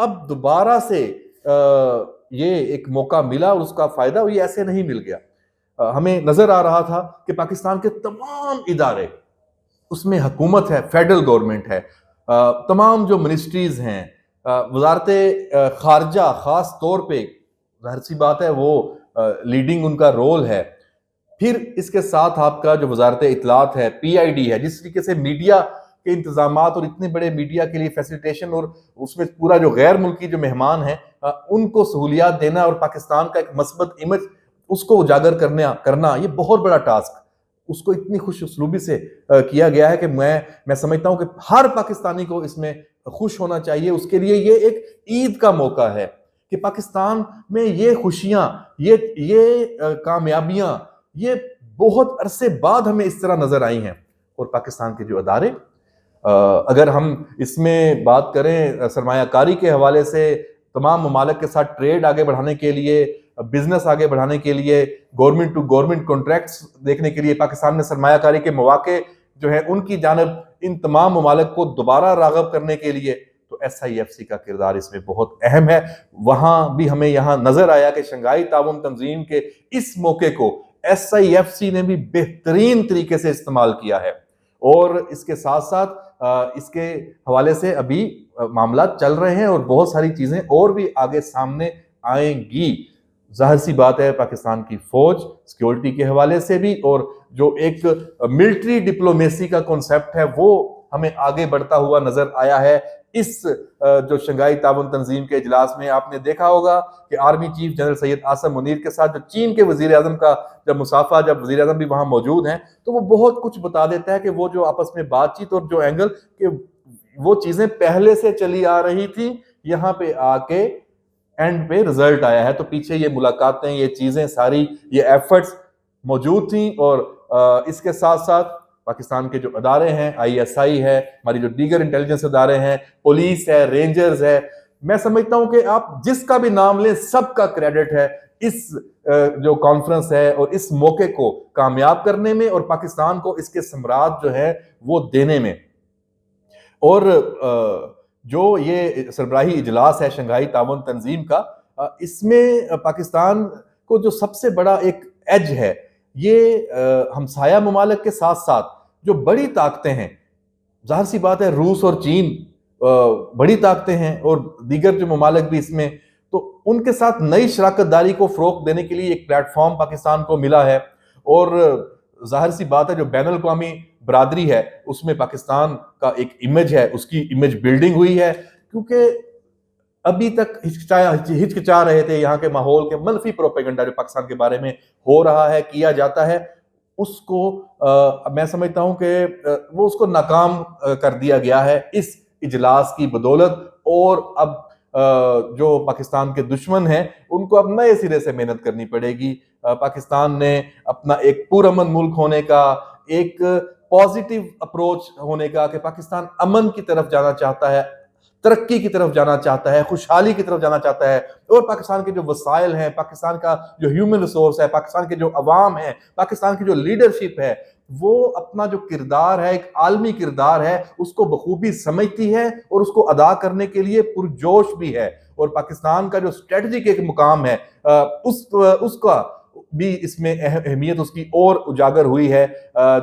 اب دوبارہ سے یہ ایک موقع ملا اور اس کا فائدہ یہ ایسے نہیں مل گیا۔ ہمیں نظر آ رہا تھا کہ پاکستان کے تمام ادارے، اس میں حکومت ہے، فیڈرل گورنمنٹ ہے، تمام جو منسٹریز ہیں، وزارت خارجہ خاص طور پہ، ظاہر سی بات ہے وہ لیڈنگ ان کا رول ہے، پھر اس کے ساتھ آپ کا جو وزارت اطلاعات ہے، پی آئی ڈی ہے، جس طریقے سے میڈیا کے انتظامات اور اتنے بڑے میڈیا کے لیے فیسیلیٹیشن اور اس میں پورا جو غیر ملکی جو مہمان ہیں ان کو سہولیات دینا اور پاکستان کا ایک مثبت امیج اس کو اجاگر کرنا یہ بہت بڑا ٹاسک، اس کو اتنی خوش اسلوبی سے کیا گیا ہے کہ میں سمجھتا ہوں کہ ہر پاکستانی کو اس میں خوش ہونا چاہیے۔ اس کے لیے یہ ایک عید کا موقع ہے کہ پاکستان میں یہ خوشیاں، یہ کامیابیاں، یہ بہت عرصے بعد ہمیں اس طرح نظر آئی ہیں۔ اور پاکستان کے جو ادارے، اگر ہم اس میں بات کریں سرمایہ کاری کے حوالے سے، تمام ممالک کے ساتھ ٹریڈ آگے بڑھانے کے لیے، بزنس آگے بڑھانے کے لیے، گورنمنٹ ٹو گورنمنٹ کانٹریکٹس دیکھنے کے لیے، پاکستان میں سرمایہ کاری کے مواقع جو ہیں ان کی جانب ان تمام ممالک کو دوبارہ راغب کرنے کے لیے، تو ایس آئی ایف سی کا کردار اس میں بہت اہم ہے۔ وہاں بھی ہمیں یہاں نظر آیا کہ شنگھائی تعاون تنظیم کے اس موقع کو ایس آئی ایف سی نے بھی بہترین طریقے سے استعمال کیا ہے، اور اس کے ساتھ ساتھ اس کے حوالے سے ابھی معاملات چل رہے ہیں اور بہت ساری چیزیں اور بھی آگے سامنے آئیں گی۔ ظاہر سی بات ہے پاکستان کی فوج سیکیورٹی کے حوالے سے بھی، اور جو ایک ملٹری ڈپلومیسی کا کنسیپٹ ہے وہ ہمیں آگے بڑھتا ہوا نظر آیا ہے۔ اس جو شنگھائی تعاون تنظیم کے اجلاس میں آپ نے دیکھا ہوگا کہ army chief general Syed Asim Munir کے ساتھ جو چین کے وزیر اعظم کا جب مصافحہ، جب وزیر اعظم بھی وہاں موجود ہیں، تو وہ بہت کچھ بتا دیتا ہے کہ وہ جو آپس میں بات چیت اور جو اینگل کہ وہ چیزیں پہلے سے چلی آ رہی تھی، یہاں پہ آ کے اینڈ پہ رزلٹ آیا ہے۔ تو پیچھے یہ ملاقاتیں، یہ چیزیں ساری، یہ ایفرٹس موجود تھیں، اور اس کے ساتھ ساتھ پاکستان کے جو ادارے ہیں، آئی ایس آئی ہے، ہماری جو دیگر انٹیلیجنس ادارے ہیں، پولیس ہے، رینجرز ہے، میں سمجھتا ہوں کہ آپ جس کا بھی نام لیں سب کا کریڈٹ ہے اس جو کانفرنس ہے اور اس موقع کو کامیاب کرنے میں، اور پاکستان کو اس کے ثمرات جو ہے وہ دینے میں۔ اور جو یہ سربراہی اجلاس ہے شنگھائی تعاون تنظیم کا، اس میں پاکستان کو جو سب سے بڑا ایک ایج ہے، یہ ہمسایہ ممالک کے ساتھ ساتھ جو بڑی طاقتیں ہیں، ظاہر سی بات ہے روس اور چین بڑی طاقتیں ہیں، اور دیگر جو ممالک بھی اس میں، تو ان کے ساتھ نئی شراکت داری کو فروغ دینے کے لیے ایک پلیٹ فارم پاکستان کو ملا ہے۔ اور ظاہر سی بات ہے جو بین الاقوامی برادری ہے اس میں پاکستان کا ایک امیج ہے، اس کی امیج بلڈنگ ہوئی ہے، کیونکہ ابھی تک ہچکچا رہے تھے یہاں کے ماحول کے منفی پروپیگنڈا جو پاکستان کے بارے میں ہو رہا ہے، کیا جاتا ہے، اس کو میں سمجھتا ہوں کہ وہ اس کو ناکام کر دیا گیا ہے اس اجلاس کی بدولت۔ اور اب جو پاکستان کے دشمن ہیں ان کو اب نئے سرے سے محنت کرنی پڑے گی۔ پاکستان نے اپنا ایک پرامن ملک ہونے کا، ایک پازیٹیو اپروچ ہونے کا، کہ پاکستان امن کی طرف جانا چاہتا ہے، ترقی کی طرف جانا چاہتا ہے، خوشحالی کی طرف جانا چاہتا ہے، اور پاکستان کے جو وسائل ہیں، پاکستان کا جو ہیومن ریسورس ہے، پاکستان کے جو عوام ہیں، پاکستان کی جو لیڈرشپ ہے، وہ اپنا جو کردار ہے، ایک عالمی کردار ہے، اس کو بخوبی سمجھتی ہے اور اس کو ادا کرنے کے لیے پرجوش بھی ہے۔ اور پاکستان کا جو اسٹریٹجک ایک مقام ہے اس کا بھی اس میں اہمیت اس کی اور اجاگر ہوئی ہے،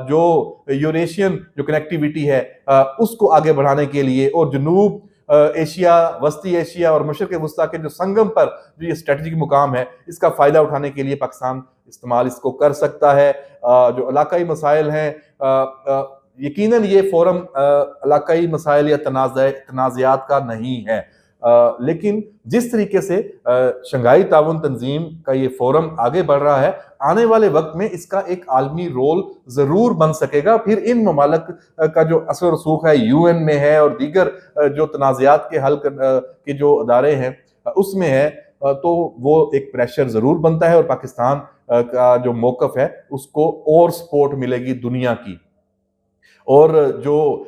جو یوریشین جو کنیکٹیویٹی ہے اس کو آگے بڑھانے کے لیے، اور جنوب ایشیا، وسطی ایشیا اور مشرق وسطیٰ کے جو سنگم پر جو یہ اسٹریٹجک مقام ہے، اس کا فائدہ اٹھانے کے لیے پاکستان استعمال اس کو کر سکتا ہے۔ جو علاقائی مسائل ہیں، یقیناً یہ فورم علاقائی مسائل یا تنازعات کا نہیں ہے، لیکن جس طریقے سے شنگھائی تعاون تنظیم کا یہ فورم آگے بڑھ رہا ہے، آنے والے وقت میں اس کا ایک عالمی رول ضرور بن سکے گا۔ پھر ان ممالک کا جو اثر و رسوخ ہے یو این میں ہے اور دیگر جو تنازعات کے حل کے جو ادارے ہیں اس میں ہے، تو وہ ایک پریشر ضرور بنتا ہے، اور پاکستان کا جو موقف ہے اس کو اور سپورٹ ملے گی دنیا کی۔ اور جو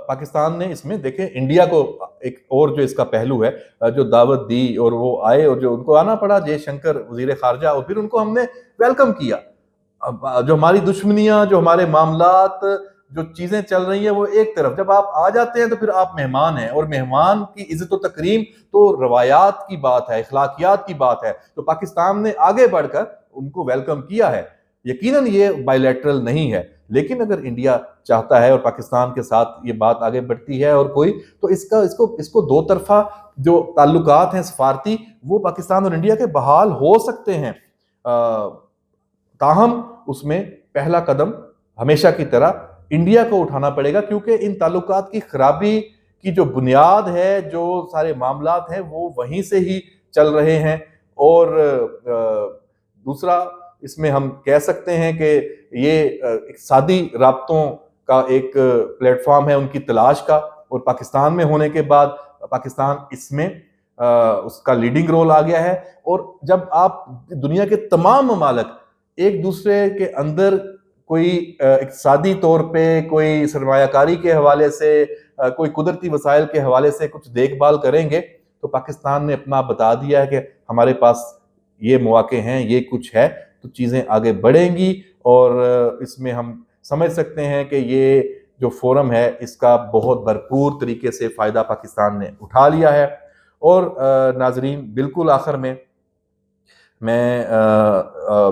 پاکستان نے اس میں دیکھیں انڈیا کو ایک اور جو اس کا پہلو ہے جو دعوت دی، اور وہ آئے، اور جو ان کو آنا پڑا، جے شنکر وزیر خارجہ، اور پھر ان کو ہم نے ویلکم کیا۔ جو ہماری دشمنیاں، جو ہمارے معاملات جو چیزیں چل رہی ہیں وہ ایک طرف، جب آپ آ جاتے ہیں تو پھر آپ مہمان ہیں، اور مہمان کی عزت و تکریم تو روایات کی بات ہے، اخلاقیات کی بات ہے، تو پاکستان نے آگے بڑھ کر ان کو ویلکم کیا ہے۔ یقیناً یہ بائی لیٹرل نہیں ہے، لیکن اگر انڈیا چاہتا ہے اور پاکستان کے ساتھ یہ بات آگے بڑھتی ہے اور کوئی، تو اس کو دو طرفہ جو تعلقات ہیں سفارتی، وہ پاکستان اور انڈیا کے بحال ہو سکتے ہیں۔ تاہم اس میں پہلا قدم ہمیشہ کی طرح انڈیا کو اٹھانا پڑے گا، کیونکہ ان تعلقات کی خرابی کی جو بنیاد ہے، جو سارے معاملات ہیں، وہ وہیں سے ہی چل رہے ہیں۔ اور دوسرا اس میں ہم کہہ سکتے ہیں کہ یہ اقتصادی رابطوں کا ایک پلیٹ فارم ہے ان کی تلاش کا، اور پاکستان میں ہونے کے بعد پاکستان اس میں اس کا لیڈنگ رول آ گیا ہے۔ اور جب آپ دنیا کے تمام ممالک ایک دوسرے کے اندر کوئی اقتصادی طور پہ، کوئی سرمایہ کاری کے حوالے سے، کوئی قدرتی وسائل کے حوالے سے کچھ دیکھ بھال کریں گے، تو پاکستان نے اپنا بتا دیا ہے کہ ہمارے پاس یہ مواقع ہیں، یہ کچھ ہے، تو چیزیں آگے بڑھیں گی۔ اور اس میں ہم سمجھ سکتے ہیں کہ یہ جو فورم ہے اس کا بہت بھرپور طریقے سے فائدہ پاکستان نے اٹھا لیا ہے۔ اور ناظرین، بالکل آخر میں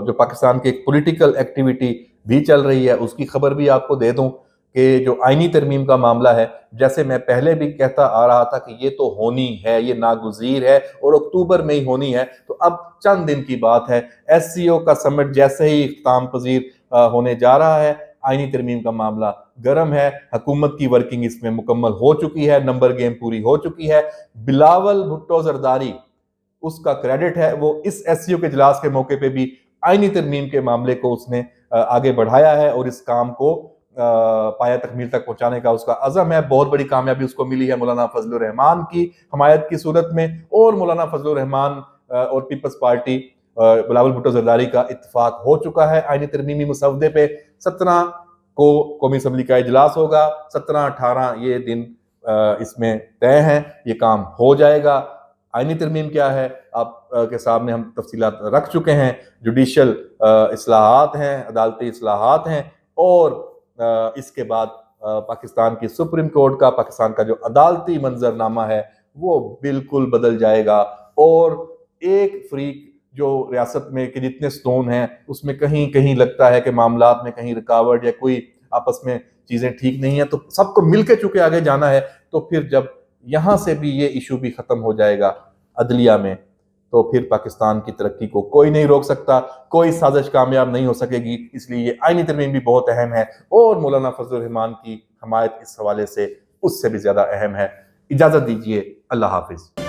جو پاکستان کی ایک پولیٹیکل ایکٹیویٹی بھی چل رہی ہے اس کی خبر بھی آپ کو دے دوں کہ جو آئینی ترمیم کا معاملہ ہے، جیسے میں پہلے بھی کہتا آ رہا تھا کہ یہ تو ہونی ہے، یہ ناگزیر ہے اور اکتوبر میں ہی ہونی ہے، تو اب چند دن کی بات ہے، ایس سی او کا سمٹ جیسے ہی اختتام پذیر ہونے جا رہا ہے، آئینی ترمیم کا معاملہ گرم ہے، حکومت کی ورکنگ اس میں مکمل ہو چکی ہے، نمبر گیم پوری ہو چکی ہے۔ بلاول بھٹو زرداری، اس کا کریڈٹ ہے، وہ اس ایس سی او کے اجلاس کے موقع پہ بھی آئینی ترمیم کے معاملے کو اس نے آگے بڑھایا ہے، اور اس کام کو پایہ تکمیل تک پہنچانے کا اس کا عزم ہے۔ بہت بڑی کامیابی اس کو ملی ہے مولانا فضل الرحمان کی حمایت کی صورت میں، اور مولانا فضل الرحمان اور پیپلز پارٹی بلاول بھٹو زرداری کا اتفاق ہو چکا ہے آئینی ترمیمی مسودے پہ۔ 17 کو قومی اسمبلی کا اجلاس ہوگا، 17-18 یہ دن اس میں طے ہیں، یہ کام ہو جائے گا۔ آئینی ترمیم کیا ہے آپ کے سامنے ہم تفصیلات رکھ چکے ہیں، جوڈیشل اصلاحات ہیں، عدالتی اصلاحات ہیں، اور اس کے بعد پاکستان کی سپریم کورٹ کا، پاکستان کا جو عدالتی منظرنامہ ہے وہ بالکل بدل جائے گا، اور ایک فریق جو ریاست میں کے جتنے ستون ہیں اس میں کہیں کہیں لگتا ہے کہ معاملات میں کہیں رکاوٹ یا کوئی آپس میں چیزیں ٹھیک نہیں ہیں، تو سب کو مل کے چونکہ آگے جانا ہے، تو پھر جب یہاں سے بھی یہ ایشو بھی ختم ہو جائے گا عدلیہ میں، تو پھر پاکستان کی ترقی کو کوئی نہیں روک سکتا، کوئی سازش کامیاب نہیں ہو سکے گی۔ اس لیے یہ آئینی ترمیم بھی بہت اہم ہے، اور مولانا فضل الرحمان کی حمایت اس حوالے سے اس سے بھی زیادہ اہم ہے۔ اجازت دیجیے، اللہ حافظ۔